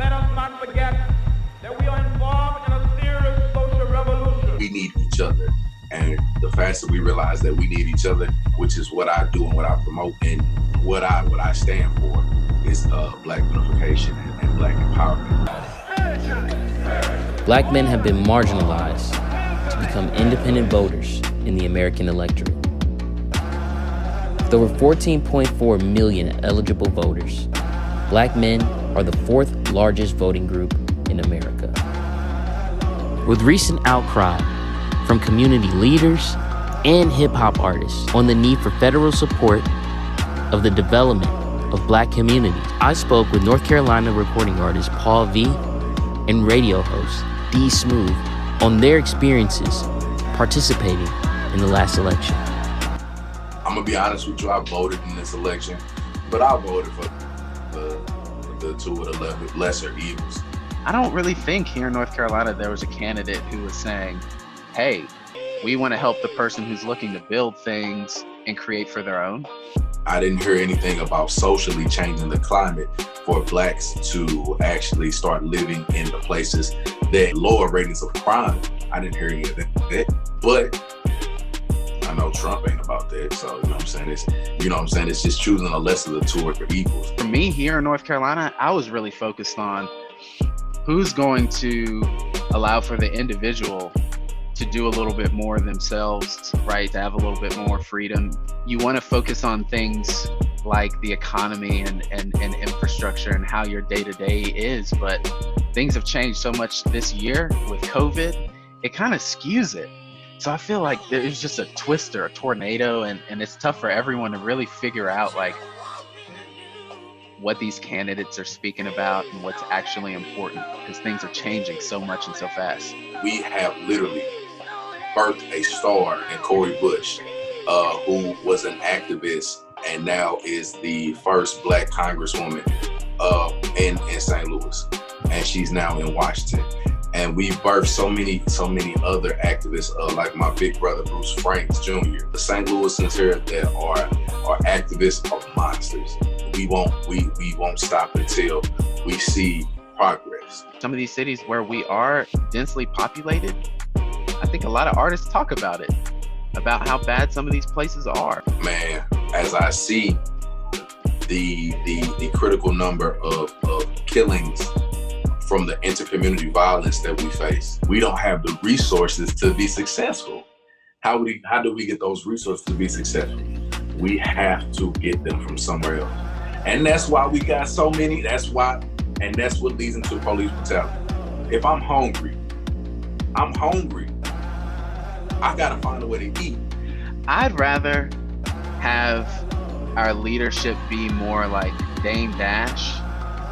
Let us not forget that we are involved in a serious social revolution. We need each other. And the faster we realize that we need each other, which is what I do and what I promote and what I stand for, is Black unification and Black empowerment. Black men have been marginalized to become independent voters in the American electorate. With over 14.4 million eligible voters, Black men are the fourth largest voting group in America. With recent outcry from community leaders and hip-hop artists on the need for federal support of the development of Black communities, I spoke with North Carolina recording artist Paul V and radio host D Smooth on their experiences participating in the last election. I'm gonna be honest with you, I voted in this election, but I voted for the two of the lesser evils. I don't really think here in North Carolina there was a candidate who was saying, hey, we want to help the person who's looking to build things and create for their own. I didn't hear anything about socially changing the climate for Blacks to actually start living in the places that lower ratings of crime. I didn't hear any of that. But I know Trump ain't about that. So, you know what I'm saying? It's just choosing a lesser of the two or evils. For me here in North Carolina, I was really focused on who's going to allow for the individual to do a little bit more themselves, right? To have a little bit more freedom. You want to focus on things like the economy and infrastructure and how your day-to-day is, but things have changed so much this year with COVID, it kind of skews it. So I feel like there's just a twist or a tornado, and it's tough for everyone to really figure out like what these candidates are speaking about and what's actually important, because things are changing so much and so fast. We have literally birthed a star in Cori Bush, who was an activist and now is the first Black congresswoman in St. Louis, and she's now in Washington. And we birthed so many other activists, like my big brother Bruce Franks Jr. The St. Louisans here that are activists are monsters. We won't stop until we see progress. Some of these cities where we are densely populated, I think a lot of artists talk about it, about how bad some of these places are. Man, as I see the critical number of killings from the intercommunity violence that we face, we don't have the resources to be successful. How do we get those resources to be successful? We have to get them from somewhere else. And that's why we got so many, and that's what leads into police brutality. If I'm hungry, I gotta find a way to eat. I'd rather have our leadership be more like Dame Dash,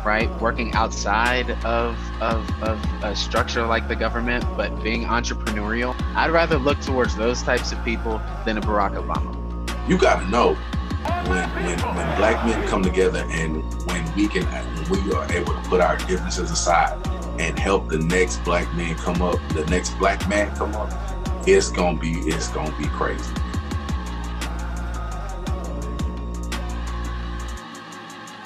right? Working outside of a structure like the government, but being entrepreneurial. I'd rather look towards those types of people than a Barack Obama. You gotta know when Black men come together and when we are able to put our differences aside and help the next Black man come up, the next Black man come up, it's gonna be crazy.